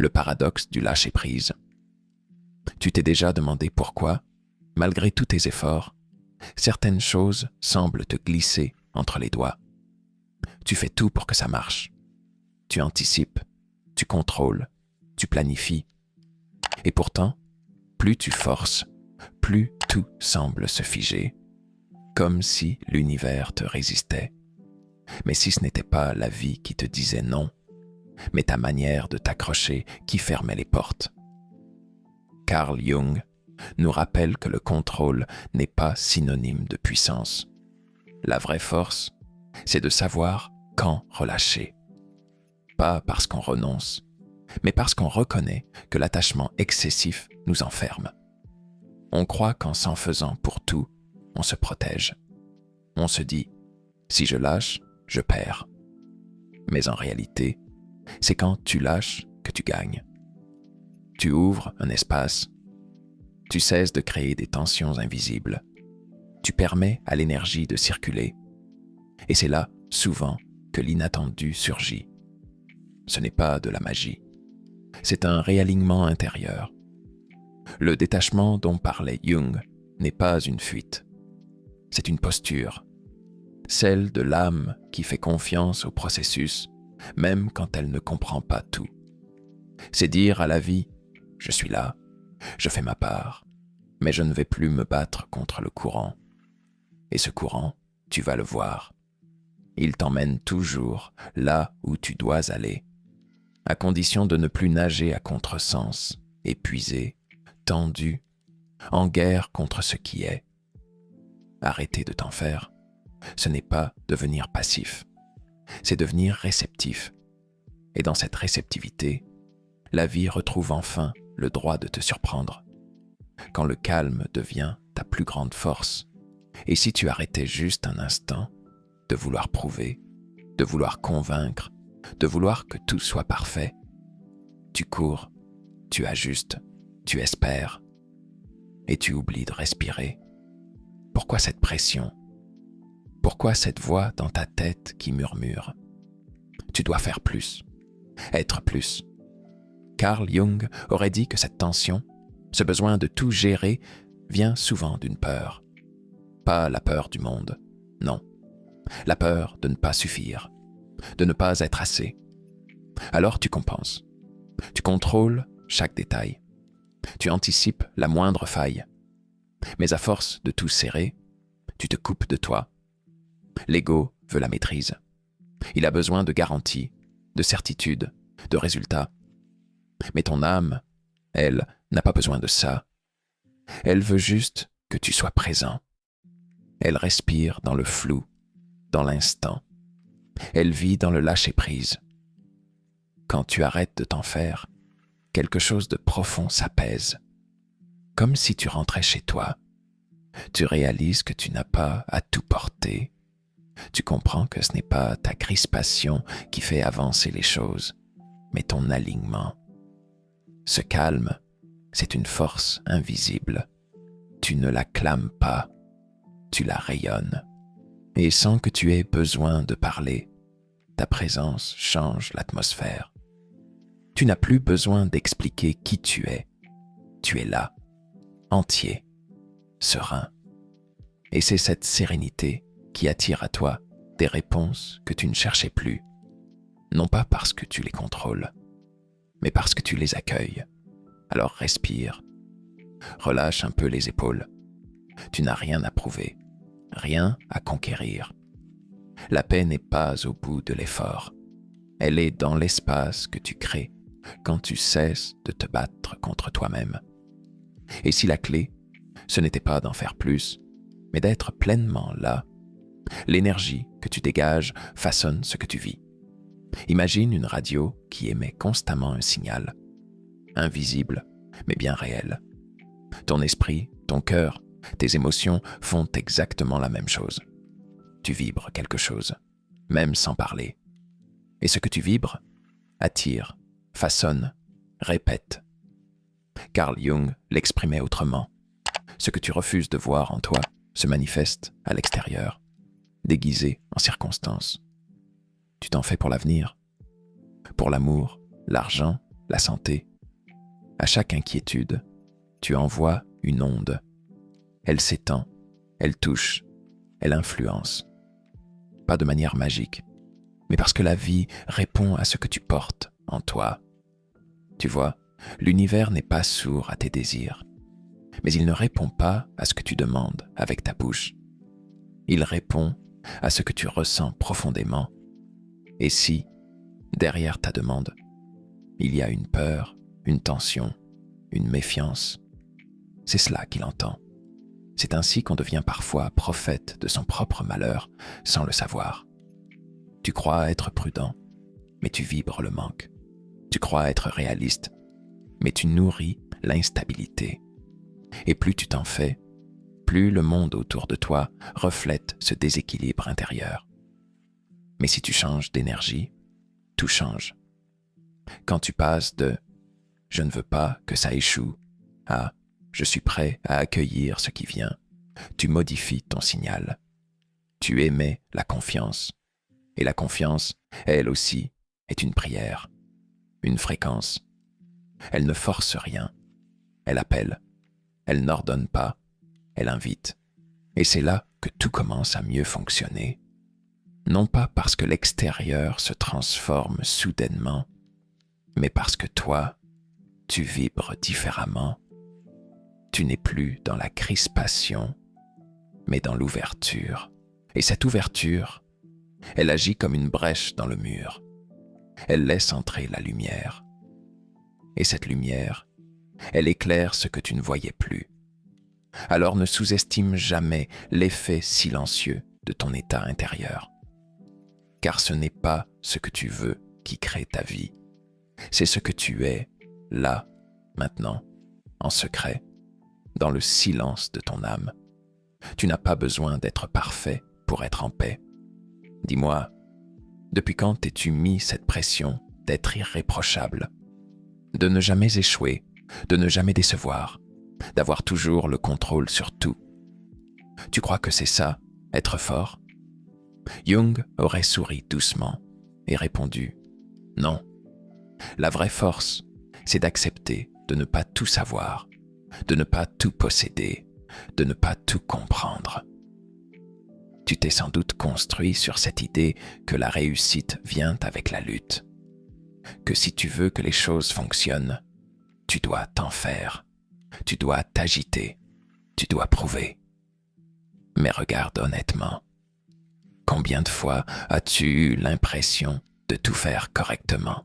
le paradoxe du lâcher-prise. Tu t'es déjà demandé pourquoi, malgré tous tes efforts, certaines choses semblent te glisser entre les doigts. Tu fais tout pour que ça marche. Tu anticipes, tu contrôles, tu planifies. Et pourtant, plus tu forces, plus tout semble se figer, comme si l'univers te résistait. Mais si ce n'était pas la vie qui te disait non, mais ta manière de t'accrocher qui fermait les portes. Carl Jung nous rappelle que le contrôle n'est pas synonyme de puissance. La vraie force, c'est de savoir quand relâcher. Pas parce qu'on renonce, mais parce qu'on reconnaît que l'attachement excessif nous enferme. On croit qu'en s'en faisant pour tout, on se protège. On se dit, si je lâche, je perds. Mais en réalité, c'est quand tu lâches que tu gagnes. Tu ouvres un espace. Tu cesses de créer des tensions invisibles. Tu permets à l'énergie de circuler. Et c'est là, souvent, que l'inattendu surgit. Ce n'est pas de la magie. C'est un réalignement intérieur. Le détachement dont parlait Jung n'est pas une fuite. C'est une posture. Celle de l'âme qui fait confiance au processus, même quand elle ne comprend pas tout. C'est dire à la vie, je suis là, je fais ma part, mais je ne vais plus me battre contre le courant. Et ce courant, tu vas le voir. Il t'emmène toujours là où tu dois aller, à condition de ne plus nager à contresens, épuisé, tendu, en guerre contre ce qui est. Arrêter de t'en faire, ce n'est pas devenir passif, c'est devenir réceptif. Et dans cette réceptivité, la vie retrouve enfin le droit de te surprendre. Quand le calme devient ta plus grande force, et si tu arrêtais juste un instant de vouloir prouver, de vouloir convaincre, de vouloir que tout soit parfait, tu cours, tu ajustes, tu espères, et tu oublies de respirer. Pourquoi cette pression ? Pourquoi cette voix dans ta tête qui murmure ? Tu dois faire plus, être plus. Carl Jung aurait dit que cette tension, ce besoin de tout gérer, vient souvent d'une peur. Pas la peur du monde, non. La peur de ne pas suffire, de ne pas être assez. Alors tu compenses. Tu contrôles chaque détail. Tu anticipes la moindre faille. Mais à force de tout serrer, tu te coupes de toi. L'ego veut la maîtrise. Il a besoin de garanties, de certitudes, de résultats. Mais ton âme, elle, n'a pas besoin de ça. Elle veut juste que tu sois présent. Elle respire dans le flou, dans l'instant. Elle vit dans le lâcher-prise. Quand tu arrêtes de t'en faire, quelque chose de profond s'apaise. Comme si tu rentrais chez toi. Tu réalises que tu n'as pas à tout porter. Tu comprends que ce n'est pas ta crispation qui fait avancer les choses, mais ton alignement. Ce calme, c'est une force invisible. Tu ne la clames pas, tu la rayonnes. Et sans que tu aies besoin de parler, ta présence change l'atmosphère. Tu n'as plus besoin d'expliquer qui tu es. Tu es là, entier, serein. Et c'est cette sérénité qui attire à toi des réponses que tu ne cherchais plus, non pas parce que tu les contrôles, mais parce que tu les accueilles. Alors respire, relâche un peu les épaules. Tu n'as rien à prouver, rien à conquérir. La paix n'est pas au bout de l'effort, elle est dans l'espace que tu crées quand tu cesses de te battre contre toi-même. Et si la clé, ce n'était pas d'en faire plus, mais d'être pleinement là, l'énergie que tu dégages façonne ce que tu vis. Imagine une radio qui émet constamment un signal, invisible, mais bien réel. Ton esprit, ton cœur, tes émotions font exactement la même chose. Tu vibres quelque chose, même sans parler. Et ce que tu vibres attire, façonne, répète. Carl Jung l'exprimait autrement. Ce que tu refuses de voir en toi se manifeste à l'extérieur, déguisé en circonstances. Tu t'en fais pour l'avenir, pour l'amour, l'argent, la santé. À chaque inquiétude, tu envoies une onde. Elle s'étend, elle touche, elle influence. Pas de manière magique, mais parce que la vie répond à ce que tu portes en toi. Tu vois, l'univers n'est pas sourd à tes désirs, mais il ne répond pas à ce que tu demandes avec ta bouche. Il répond à ce que tu ressens profondément. Et si, derrière ta demande, il y a une peur, une tension, une méfiance, c'est cela qu'il entend. C'est ainsi qu'on devient parfois prophète de son propre malheur sans le savoir. Tu crois être prudent, mais tu vibres le manque. Tu crois être réaliste, mais tu nourris l'instabilité. Et plus tu t'en fais, plus le monde autour de toi reflète ce déséquilibre intérieur. Mais si tu changes d'énergie, tout change. Quand tu passes de « je ne veux pas que ça échoue » à « je suis prêt à accueillir ce qui vient », tu modifies ton signal. Tu émets la confiance. Et la confiance, elle aussi, est une prière, une fréquence. Elle ne force rien. Elle appelle. Elle n'ordonne pas. Elle invite. Et c'est là que tout commence à mieux fonctionner. Non pas parce que l'extérieur se transforme soudainement, mais parce que toi, tu vibres différemment. Tu n'es plus dans la crispation, mais dans l'ouverture. Et cette ouverture, elle agit comme une brèche dans le mur. Elle laisse entrer la lumière. Et cette lumière, elle éclaire ce que tu ne voyais plus. Alors ne sous-estime jamais l'effet silencieux de ton état intérieur. Car ce n'est pas ce que tu veux qui crée ta vie. C'est ce que tu es, là, maintenant, en secret, dans le silence de ton âme. Tu n'as pas besoin d'être parfait pour être en paix. Dis-moi, depuis quand t'es-tu mis cette pression d'être irréprochable, de ne jamais échouer, de ne jamais décevoir, d'avoir toujours le contrôle sur tout? Tu crois que c'est ça, être fort? Jung aurait souri doucement et répondu « Non, la vraie force, c'est d'accepter de ne pas tout savoir, de ne pas tout posséder, de ne pas tout comprendre. » Tu t'es sans doute construit sur cette idée que la réussite vient avec la lutte, que si tu veux que les choses fonctionnent, tu dois t'en faire, tu dois t'agiter, tu dois prouver. Mais regarde honnêtement, combien de fois as-tu eu l'impression de tout faire correctement,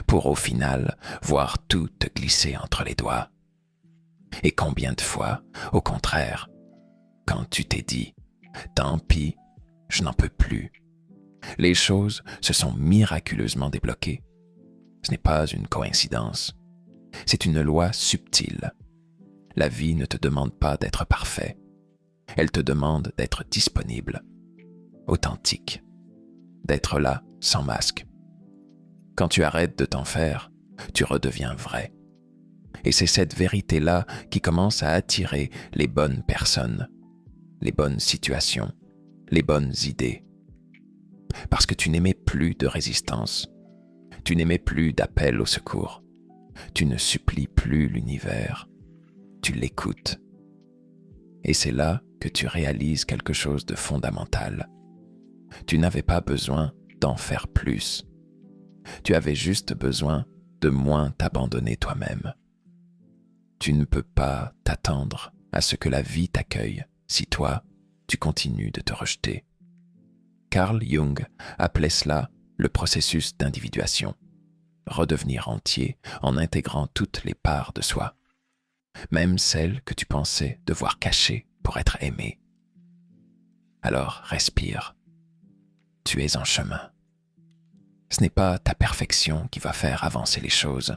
pour au final voir tout te glisser entre les doigts? Et combien de fois, au contraire, quand tu t'es dit « tant pis, je n'en peux plus », les choses se sont miraculeusement débloquées? Ce n'est pas une coïncidence, c'est une loi subtile. La vie ne te demande pas d'être parfait, elle te demande d'être disponible, authentique, d'être là sans masque. Quand tu arrêtes de t'en faire, tu redeviens vrai. Et c'est cette vérité-là qui commence à attirer les bonnes personnes, les bonnes situations, les bonnes idées. Parce que tu n'émets plus de résistance, tu n'émets plus d'appel au secours, tu ne supplies plus l'univers, tu l'écoutes. Et c'est là que tu réalises quelque chose de fondamental. Tu n'avais pas besoin d'en faire plus. Tu avais juste besoin de moins t'abandonner toi-même. Tu ne peux pas t'attendre à ce que la vie t'accueille si toi, tu continues de te rejeter. Carl Jung appelait cela le processus d'individuation, redevenir entier en intégrant toutes les parts de soi, même celles que tu pensais devoir cacher pour être aimé. Alors respire, tu es en chemin. Ce n'est pas ta perfection qui va faire avancer les choses,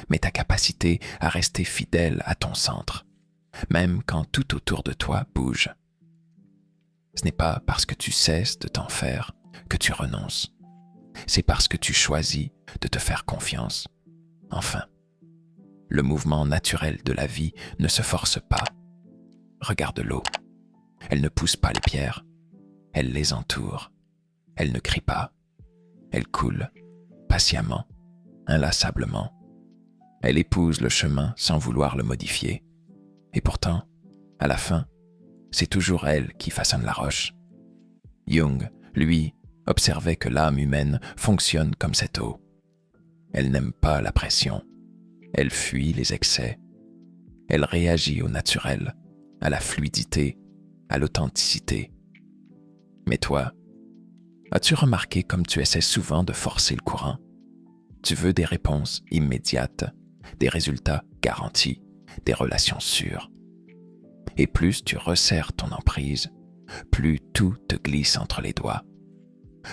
mais ta capacité à rester fidèle à ton centre, même quand tout autour de toi bouge. Ce n'est pas parce que tu cesses de t'en faire que tu renonces. C'est parce que tu choisis de te faire confiance. Enfin, le mouvement naturel de la vie ne se force pas. Regarde l'eau. Elle ne pousse pas les pierres. Elle les entoure. Elle ne crie pas. Elle coule, patiemment, inlassablement. Elle épouse le chemin sans vouloir le modifier. Et pourtant, à la fin, c'est toujours elle qui façonne la roche. Jung, lui, observait que l'âme humaine fonctionne comme cette eau. Elle n'aime pas la pression. Elle fuit les excès. Elle réagit au naturel, à la fluidité, à l'authenticité. Mais toi, as-tu remarqué comme tu essaies souvent de forcer le courant? Tu veux des réponses immédiates, des résultats garantis, des relations sûres. Et plus tu resserres ton emprise, plus tout te glisse entre les doigts.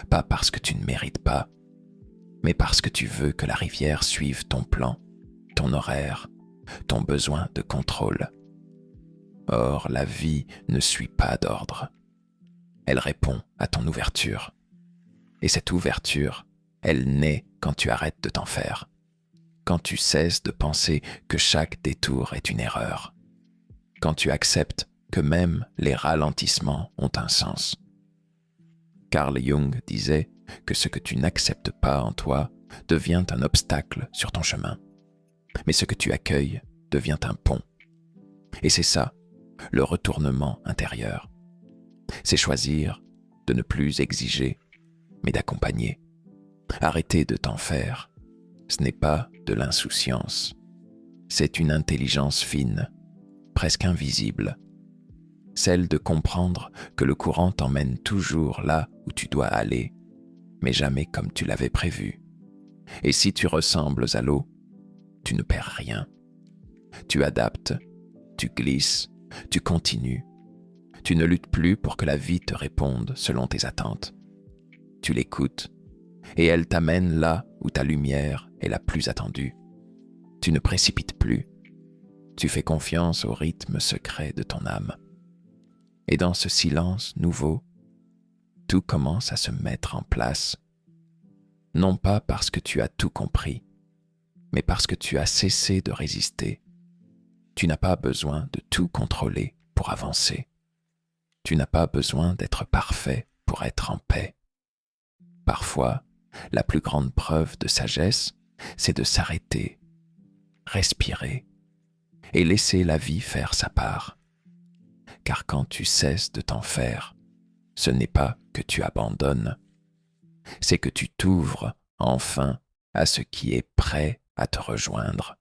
Pas parce que tu ne mérites pas, mais parce que tu veux que la rivière suive ton plan, ton horaire, ton besoin de contrôle. Or, la vie ne suit pas d'ordre. Elle répond à ton ouverture. Et cette ouverture, elle naît quand tu arrêtes de t'en faire, quand tu cesses de penser que chaque détour est une erreur, quand tu acceptes que même les ralentissements ont un sens. Carl Jung disait que ce que tu n'acceptes pas en toi devient un obstacle sur ton chemin, mais ce que tu accueilles devient un pont. Et c'est ça, le retournement intérieur. C'est choisir de ne plus exiger, mais d'accompagner. Arrêter de t'en faire, ce n'est pas de l'insouciance. C'est une intelligence fine, presque invisible. Celle de comprendre que le courant t'emmène toujours là où tu dois aller, mais jamais comme tu l'avais prévu. Et si tu ressembles à l'eau, tu ne perds rien. Tu adaptes, tu glisses, tu continues. Tu ne luttes plus pour que la vie te réponde selon tes attentes. Tu l'écoutes, et elle t'amène là où ta lumière est la plus attendue. Tu ne précipites plus. Tu fais confiance au rythme secret de ton âme. Et dans ce silence nouveau, tout commence à se mettre en place. Non pas parce que tu as tout compris, mais parce que tu as cessé de résister. Tu n'as pas besoin de tout contrôler pour avancer. Tu n'as pas besoin d'être parfait pour être en paix. Parfois, la plus grande preuve de sagesse, c'est de s'arrêter, respirer et laisser la vie faire sa part. Car quand tu cesses de t'en faire, ce n'est pas que tu abandonnes, c'est que tu t'ouvres enfin à ce qui est prêt à te rejoindre.